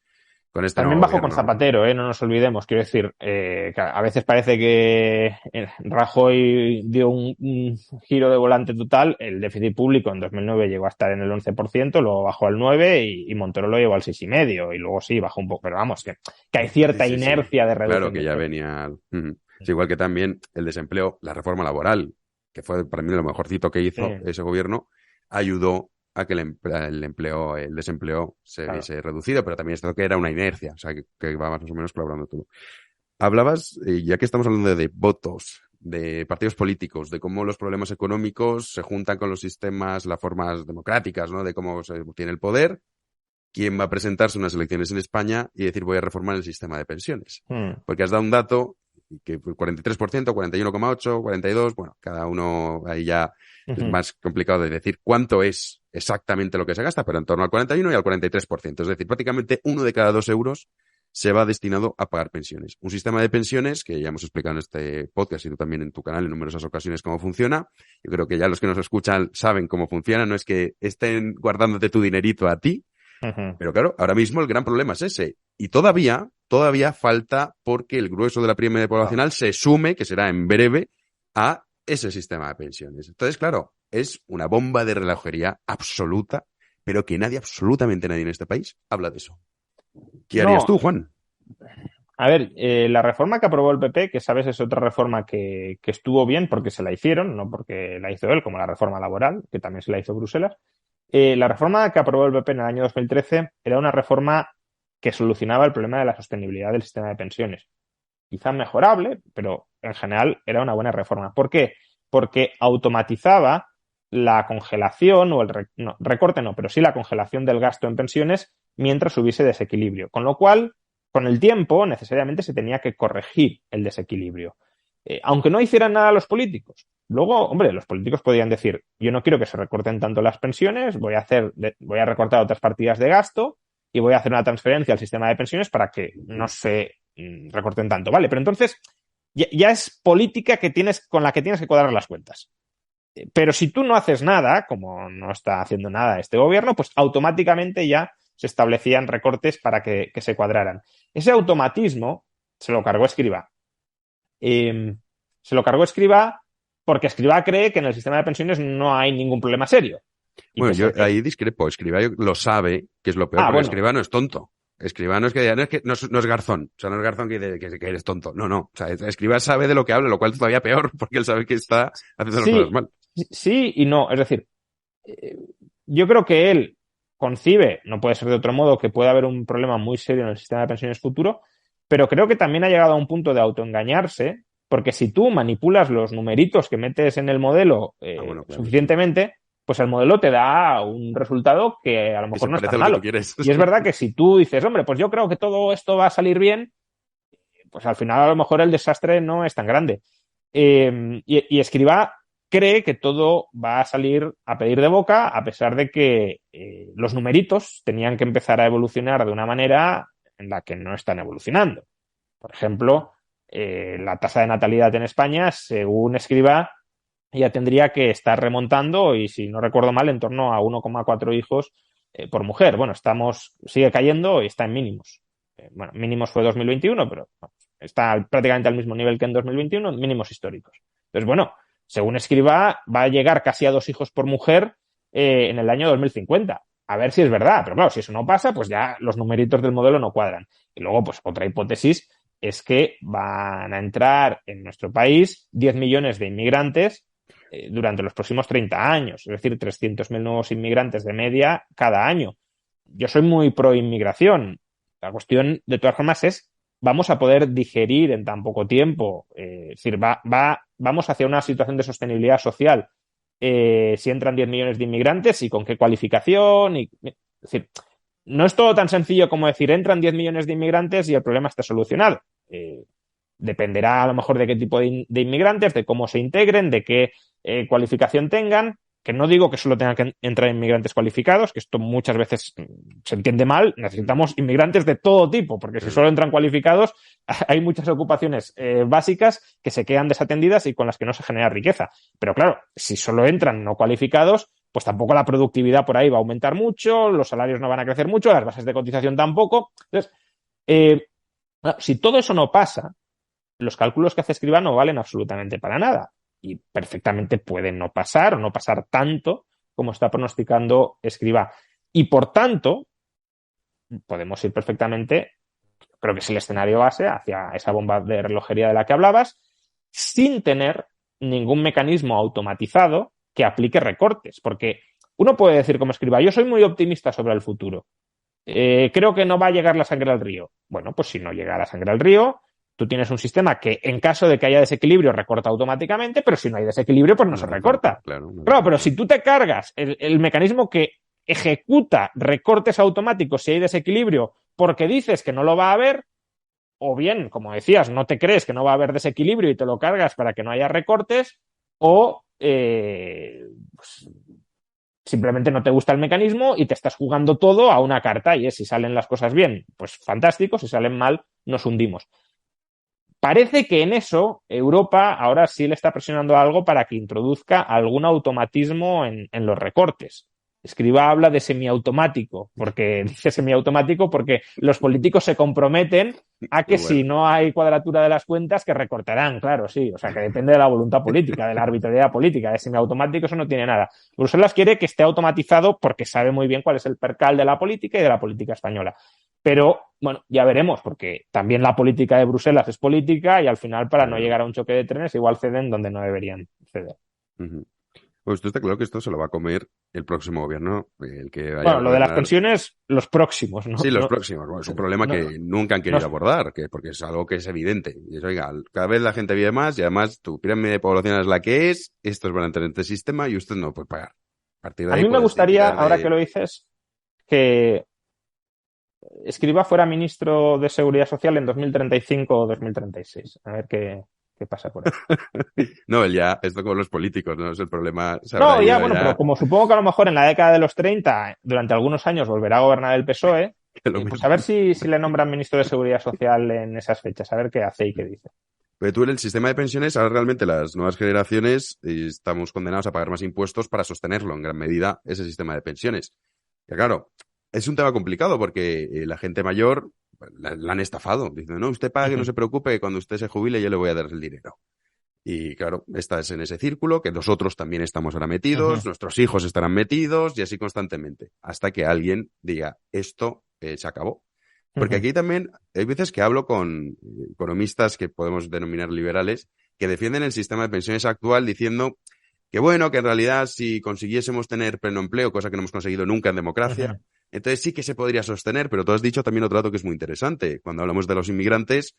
A: con este
B: también
A: nuevo
B: bajó con Zapatero, no nos olvidemos. Quiero decir, que a veces parece que Rajoy dio un giro de volante total. El déficit público en 2009 llegó a estar en el 11%, luego bajó al 9% y Montoro lo llevó al 6,5%. Y luego sí, bajó un poco. Pero vamos, que hay cierta inercia de reducción.
A: Claro, que ya venía... Es igual que también el desempleo, la reforma laboral, que fue para mí lo mejorcito que hizo ese gobierno, ayudó a que el desempleo se viese reducido, pero también esto que era una inercia, o sea, que va más o menos colaborando todo. Hablabas, ya que estamos hablando de votos, de partidos políticos, de cómo los problemas económicos se juntan con los sistemas, las formas democráticas, ¿no? De cómo se tiene el poder, quién va a presentarse en unas elecciones en España y decir voy a reformar el sistema de pensiones. Porque has dado un dato que 43%, 41,8%, 42%, bueno, cada uno ahí ya es más complicado de decir cuánto es exactamente lo que se gasta, pero en torno al 41 y al 43%. Es decir, prácticamente 1 de cada 2 euros se va destinado a pagar pensiones. Un sistema de pensiones que ya hemos explicado en este podcast y tú también en tu canal en numerosas ocasiones cómo funciona. Yo creo que ya los que nos escuchan saben cómo funciona, no es que estén guardándote tu dinerito a ti, pero claro, ahora mismo el gran problema es ese. Y todavía falta porque el grueso de la pirámide poblacional se sume, que será en breve, a ese sistema de pensiones. Entonces, claro, es una bomba de relojería absoluta, pero que absolutamente nadie en este país habla de eso. ¿Qué harías tú, Juan?
B: A ver, la reforma que aprobó el PP, que sabes es otra reforma que estuvo bien porque se la hicieron, no porque la hizo él, como la reforma laboral, que también se la hizo Bruselas. La reforma que aprobó el PP en el año 2013 era una reforma que solucionaba el problema de la sostenibilidad del sistema de pensiones. Quizá mejorable, pero en general era una buena reforma. ¿Por qué? Porque automatizaba la congelación o recorte no, pero sí la congelación del gasto en pensiones mientras hubiese desequilibrio. Con lo cual, con el tiempo, necesariamente se tenía que corregir el desequilibrio. Aunque no hicieran nada los políticos. Luego, hombre, los políticos podían decir, yo no quiero que se recorten tanto las pensiones, voy a recortar otras partidas de gasto y voy a hacer una transferencia al sistema de pensiones para que no se recorten tanto, ¿vale? Pero entonces ya es política con la que tienes que cuadrar las cuentas. Pero si tú no haces nada, como no está haciendo nada este gobierno, pues automáticamente ya se establecían recortes para que se cuadraran. Ese automatismo se lo cargó Escrivá. Se lo cargó Escrivá porque Escrivá cree que en el sistema de pensiones no hay ningún problema serio.
A: Bueno, yo ahí discrepo. Escrivá lo sabe, que es lo peor, porque Escrivá no es tonto. Escrivá no es Garzón. O sea, no es Garzón que eres tonto. No. O sea, Escrivá sabe de lo que habla, lo cual es todavía peor, porque él sabe que está haciendo las cosas mal.
B: Sí y no. Es decir, yo creo que él concibe, no puede ser de otro modo, que puede haber un problema muy serio en el sistema de pensiones futuro, pero creo que también ha llegado a un punto de autoengañarse, porque si tú manipulas los numeritos que metes en el modelo suficientemente, pues el modelo te da un resultado que a lo mejor no es tan malo. Y es verdad que si tú dices, hombre, pues yo creo que todo esto va a salir bien, pues al final a lo mejor el desastre no es tan grande. Y Escrivá cree que todo va a salir a pedir de boca, a pesar de que los numeritos tenían que empezar a evolucionar de una manera en la que no están evolucionando. Por ejemplo, la tasa de natalidad en España, según Escrivá, ella tendría que estar remontando y, si no recuerdo mal, en torno a 1,4 hijos por mujer. Bueno, sigue cayendo y está en mínimos. Bueno, mínimos fue 2021, pero bueno, está prácticamente al mismo nivel que en 2021, mínimos históricos. Entonces, bueno, según Escrivá, va a llegar casi a 2 hijos por mujer en el año 2050. A ver si es verdad, pero claro, si eso no pasa, pues ya los numeritos del modelo no cuadran. Y luego, pues otra hipótesis es que van a entrar en nuestro país 10 millones de inmigrantes durante los próximos 30 años, es decir, 300.000 nuevos inmigrantes de media cada año. Yo soy muy pro inmigración. La cuestión, de todas formas, es: ¿vamos a poder digerir en tan poco tiempo? Es decir, vamos hacia una situación de sostenibilidad social si entran 10 millones de inmigrantes y con qué cualificación. Es decir, no es todo tan sencillo como decir entran 10 millones de inmigrantes y el problema está solucionado. Dependerá a lo mejor de qué tipo de inmigrantes, de cómo se integren, de qué cualificación tengan, que no digo que solo tengan que entrar inmigrantes cualificados, que esto muchas veces se entiende mal. Necesitamos inmigrantes de todo tipo, porque si solo entran cualificados, hay muchas ocupaciones básicas que se quedan desatendidas y con las que no se genera riqueza. Pero claro, si solo entran no cualificados, pues tampoco la productividad por ahí va a aumentar mucho, los salarios no van a crecer mucho, las bases de cotización tampoco. Entonces, si todo eso no pasa, los cálculos que hace Escrivá no valen absolutamente para nada. Y perfectamente pueden no pasar o no pasar tanto como está pronosticando Escrivá. Y por tanto, podemos ir perfectamente, creo que es el escenario base, hacia esa bomba de relojería de la que hablabas, sin tener ningún mecanismo automatizado que aplique recortes. Porque uno puede decir, como Escrivá, yo soy muy optimista sobre el futuro. Creo que no va a llegar la sangre al río. Bueno, pues si no llega la sangre al río, tú tienes un sistema que, en caso de que haya desequilibrio, recorta automáticamente, pero si no hay desequilibrio, pues no se recorta. Claro, pero si tú te cargas el mecanismo que ejecuta recortes automáticos si hay desequilibrio porque dices que no lo va a haber, o bien, como decías, no te crees que no va a haber desequilibrio y te lo cargas para que no haya recortes, o pues, simplemente no te gusta el mecanismo y te estás jugando todo a una carta, y es: si salen las cosas bien, pues fantástico; si salen mal, nos hundimos. Parece que en eso Europa ahora sí le está presionando algo para que introduzca algún automatismo en los recortes. Escrivá habla de semiautomático, porque dice semiautomático porque los políticos se comprometen a que si no hay cuadratura de las cuentas, que recortarán, claro, sí. O sea, que depende de la voluntad política, de la arbitrariedad política. De semiautomático eso no tiene nada. Bruselas quiere que esté automatizado porque sabe muy bien cuál es el percal de la política y de la política española. Pero, bueno, ya veremos, porque también la política de Bruselas es política y al final, para no llegar a un choque de trenes, igual ceden donde no deberían ceder.
A: Pues esto está claro que esto se lo va a comer el próximo gobierno, el que vaya
B: bueno, lo de las pensiones, los próximos, ¿no?
A: Sí, los próximos. Bueno, es un problema que nunca han querido abordar, porque es algo que es evidente. Y es, oiga, cada vez la gente vive más y además tu pirámide de población es la que es, estos van a entrar en este sistema y usted no puede pagar. A partir de ahí,
B: mí me gustaría, ahora que lo dices, que Escrivá fuera ministro de Seguridad Social en 2035 o 2036. A ver qué pasa por ahí.
A: No, ya, esto con los políticos, ¿no? Es el problema.
B: No, ya, bueno, pero como supongo que a lo mejor en la década de los 30, durante algunos años, volverá a gobernar el PSOE, pues a ver si le nombran ministro de Seguridad Social en esas fechas, a ver qué hace y qué dice.
A: Pero tú en el sistema de pensiones, ahora realmente las nuevas generaciones estamos condenados a pagar más impuestos para sostenerlo en gran medida, ese sistema de pensiones. Y claro, es un tema complicado porque la gente mayor la han estafado. Dicen, no, usted pague, no se preocupe, que cuando usted se jubile yo le voy a dar el dinero. Y claro, estás en ese círculo que nosotros también estamos ahora metidos, nuestros hijos estarán metidos y así constantemente, hasta que alguien diga, esto se acabó. Porque aquí también hay veces que hablo con economistas que podemos denominar liberales, que defienden el sistema de pensiones actual diciendo que bueno, que en realidad si consiguiésemos tener pleno empleo, cosa que no hemos conseguido nunca en democracia, entonces sí que se podría sostener. Pero tú has dicho también otro dato que es muy interesante. Cuando hablamos de los inmigrantes,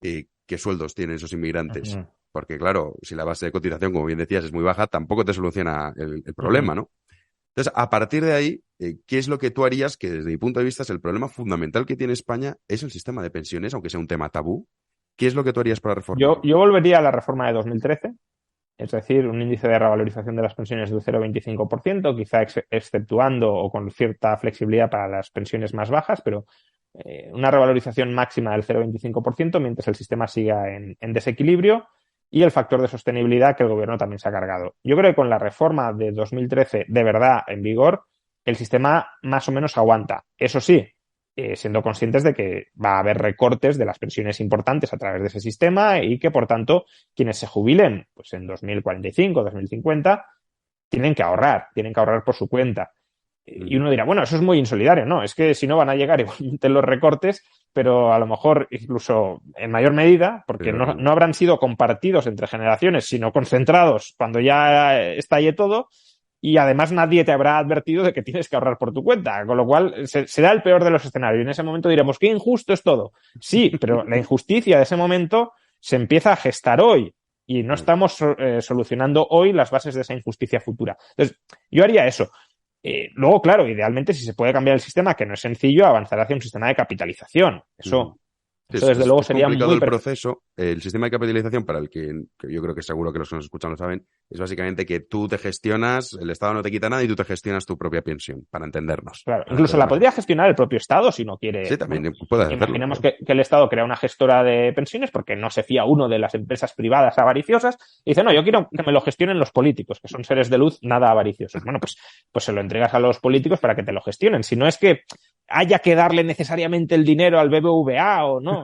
A: ¿qué sueldos tienen esos inmigrantes? Porque claro, si la base de cotización, como bien decías, es muy baja, tampoco te soluciona el problema, ¿no? Entonces, a partir de ahí, ¿qué es lo que tú harías? Que desde mi punto de vista es el problema fundamental que tiene España, es el sistema de pensiones, aunque sea un tema tabú. ¿Qué es lo que tú harías para reformar?
B: Yo volvería a la reforma de 2013, es decir, un índice de revalorización de las pensiones del 0,25%, quizá exceptuando o con cierta flexibilidad para las pensiones más bajas, pero una revalorización máxima del 0,25% mientras el sistema siga en desequilibrio. y el factor de sostenibilidad que el gobierno también se ha cargado. Yo creo que con la reforma de 2013 de verdad en vigor, el sistema más o menos aguanta. Eso sí, siendo conscientes de que va a haber recortes de las pensiones importantes a través de ese sistema y que, por tanto, quienes se jubilen pues en 2045, 2050, tienen que ahorrar por su cuenta. Y uno dirá, bueno, eso es muy insolidario. No, es que si no van a llegar igualmente los recortes, pero a lo mejor incluso en mayor medida, porque no habrán sido compartidos entre generaciones, sino concentrados cuando ya estalle todo, y además nadie te habrá advertido de que tienes que ahorrar por tu cuenta, con lo cual será el peor de los escenarios. Y en ese momento diremos, qué injusto es todo. Sí, pero la injusticia de ese momento se empieza a gestar hoy y no estamos solucionando hoy las bases de esa injusticia futura. Entonces, yo haría eso. Luego, claro, idealmente, si se puede cambiar el sistema, que no es sencillo, avanzar hacia un sistema de capitalización. Eso desde luego sería
A: complicado
B: muy
A: el proceso. El sistema de capitalización, para el que yo creo que seguro que los que nos escuchan lo saben, es básicamente que tú te gestionas, el Estado no te quita nada y tú te gestionas tu propia pensión, para entendernos.
B: Claro, incluso la podría gestionar el propio Estado si no quiere.
A: Sí, también puede hacerlo.
B: Imaginemos que el Estado crea una gestora de pensiones porque no se fía uno de las empresas privadas avariciosas y dice, no, yo quiero que me lo gestionen los políticos, que son seres de luz nada avariciosos. Bueno, pues se lo entregas a los políticos para que te lo gestionen. Si no es que haya que darle necesariamente el dinero al BBVA o no.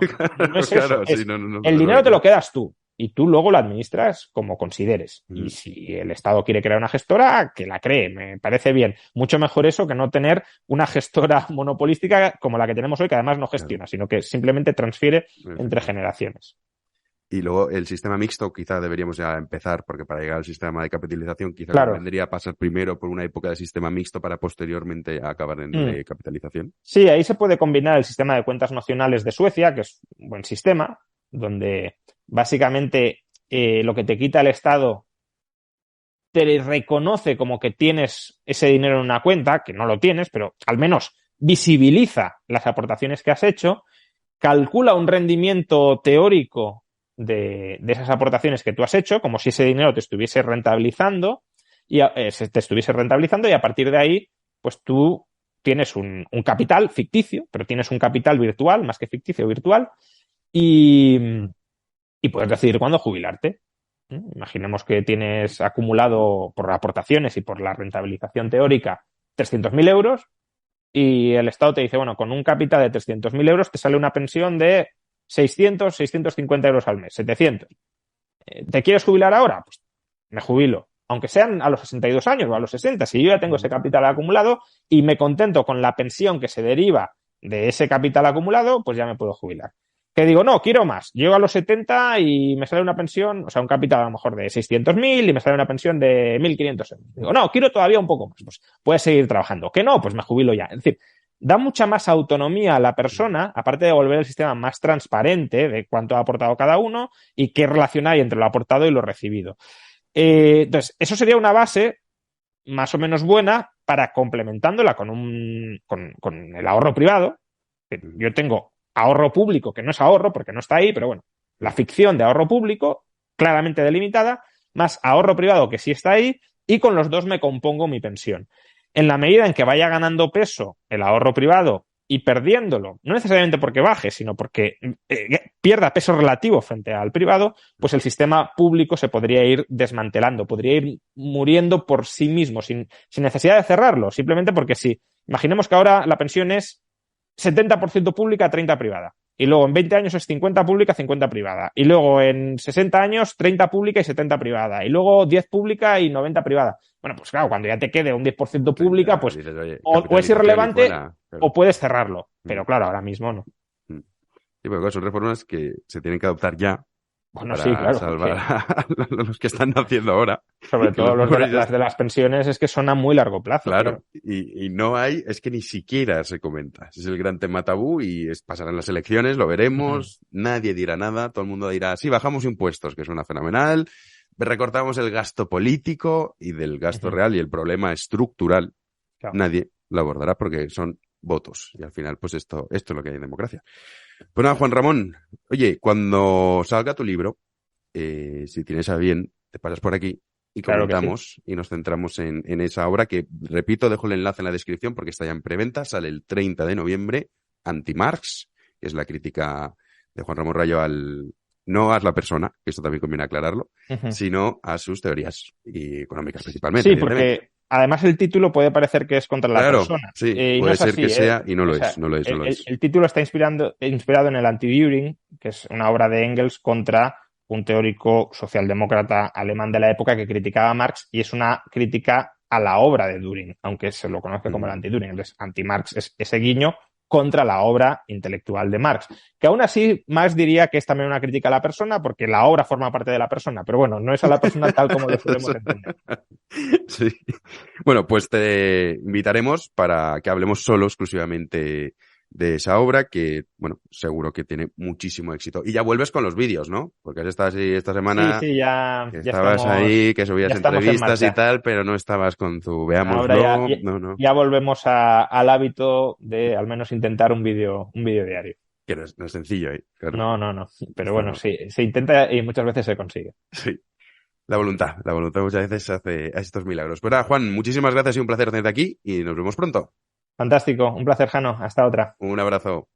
B: No es
A: claro,
B: eso.
A: Sí,
B: El dinero te lo quedas tú y tú luego lo administras como consideres. Y si el Estado quiere crear una gestora, que la cree, me parece bien. Mucho mejor eso que no tener una gestora monopolística como la que tenemos hoy, que además no gestiona, sino que simplemente transfiere entre generaciones.
A: Y luego el sistema mixto quizá deberíamos ya empezar, porque para llegar al sistema de capitalización quizá vendría a pasar primero por una época de sistema mixto para posteriormente acabar en de capitalización.
B: Sí, ahí se puede combinar el sistema de cuentas nacionales de Suecia, que es un buen sistema, donde básicamente lo que te quita el Estado te reconoce como que tienes ese dinero en una cuenta, que no lo tienes, pero al menos visibiliza las aportaciones que has hecho, calcula un rendimiento teórico de esas aportaciones que tú has hecho, como si ese dinero te estuviese rentabilizando y a partir de ahí, pues tú tienes un capital ficticio, pero tienes un capital virtual, más que ficticio, virtual, y puedes decidir cuándo jubilarte. Imaginemos que tienes acumulado por aportaciones y por la rentabilización teórica 300.000 euros y el Estado te dice, bueno, con un capital de 300.000 euros te sale una pensión de 650 euros al mes, 700. ¿Te quieres jubilar ahora? Pues me jubilo. Aunque sean a los 62 años o a los 60, si yo ya tengo ese capital acumulado y me contento con la pensión que se deriva de ese capital acumulado, pues ya me puedo jubilar. Que digo, no, quiero más. Llego a los 70 y me sale una pensión, o sea, un capital a lo mejor de 600.000 y me sale una pensión de 1.500 euros. Digo, no, quiero todavía un poco más. Pues puedes seguir trabajando. Que no, pues me jubilo ya. Es decir, da mucha más autonomía a la persona, aparte de volver el sistema más transparente de cuánto ha aportado cada uno y qué relación hay entre lo aportado y lo recibido. Entonces, eso sería una base más o menos buena para complementándola con el ahorro privado. Yo tengo ahorro público, que no es ahorro porque no está ahí, pero bueno, la ficción de ahorro público claramente delimitada, más ahorro privado que sí está ahí, y con los dos me compongo mi pensión. En la medida en que vaya ganando peso el ahorro privado y perdiéndolo, no necesariamente porque baje, sino porque pierda peso relativo frente al privado, pues el sistema público se podría ir desmantelando, podría ir muriendo por sí mismo, sin necesidad de cerrarlo, simplemente porque sí. Imaginemos que ahora la pensión es 70% pública, 30% privada. Y luego en 20 años es 50 pública, 50 privada. Y luego en 60 años 30 pública y 70 privada. Y luego 10 pública y 90 privada. Bueno, pues claro, cuando ya te quede un 10% pública, pues
A: dices, oye,
B: o es irrelevante
A: claro.
B: o puedes cerrarlo. Pero claro, ahora mismo no.
A: Sí, porque son reformas que se tienen que adoptar ya.
B: Bueno,
A: para
B: sí, claro.
A: salvar a los que están naciendo ahora.
B: Sobre todo las de las pensiones es que son a muy largo plazo.
A: Claro. Y no hay, es que ni siquiera se comenta. Es el gran tema tabú y pasarán las elecciones, lo veremos, nadie dirá nada, todo el mundo dirá, sí, bajamos impuestos, que suena fenomenal, recortamos el gasto político y del gasto real y el problema estructural. Claro. Nadie lo abordará porque son votos. Y al final, pues esto es lo que hay en democracia. Pues nada, Juan Ramón, oye, cuando salga tu libro, si tienes a bien, te pasas por aquí y comentamos y nos centramos en esa obra que, repito, dejo el enlace en la descripción porque está ya en preventa, sale el 30 de noviembre, Anti-Marx, que es la crítica de Juan Ramón Rayo al no a la persona, que esto también conviene aclararlo,
B: Ujú.
A: sino a sus teorías y económicas principalmente,
B: Sí,
A: evidentemente.
B: porque además el título puede parecer que es contra la
A: Claro,
B: persona.
A: sí,
B: Y no
A: puede
B: es
A: ser
B: así,
A: que
B: ¿eh?
A: sea y no
B: O
A: lo
B: sea,
A: es, no lo es, no lo es.
B: el título está inspirado en el Anti-Düring, que es una obra de Engels contra un teórico socialdemócrata alemán de la época que criticaba a Marx, y es una crítica a la obra de Düring, aunque se lo conozca como el
A: Mm.
B: Anti-Düring. Entonces, anti-Marx es ese guiño contra la obra intelectual de Marx. Que aún así, Marx diría que es también una crítica a la persona, porque la obra forma parte de la persona, pero bueno, no es a la persona tal como lo solemos entender.
A: Sí. Bueno, pues te invitaremos para que hablemos solo exclusivamente de esa obra que, bueno, seguro que tiene muchísimo éxito. Y ya vuelves con los vídeos, ¿no? Porque has estado así esta
B: Sí,
A: semana,
B: sí,
A: que estabas ahí, que
B: ya
A: subías
B: estamos en
A: entrevistas y
B: marcha.
A: tal, pero no estabas con tu
B: Ahora ya,
A: veámoslo.
B: ya,
A: No, no.
B: ya volvemos al hábito de al menos intentar un vídeo diario.
A: Que no es sencillo, ¿eh? Claro.
B: No, no, no. Pero
A: Esto
B: bueno,
A: no.
B: sí, se intenta y muchas veces se consigue.
A: Sí. La voluntad muchas veces hace estos milagros. Pues nada, Juan, muchísimas gracias y un placer tenerte aquí y nos vemos pronto.
B: Fantástico. Un placer, Jano. Hasta otra.
A: Un abrazo.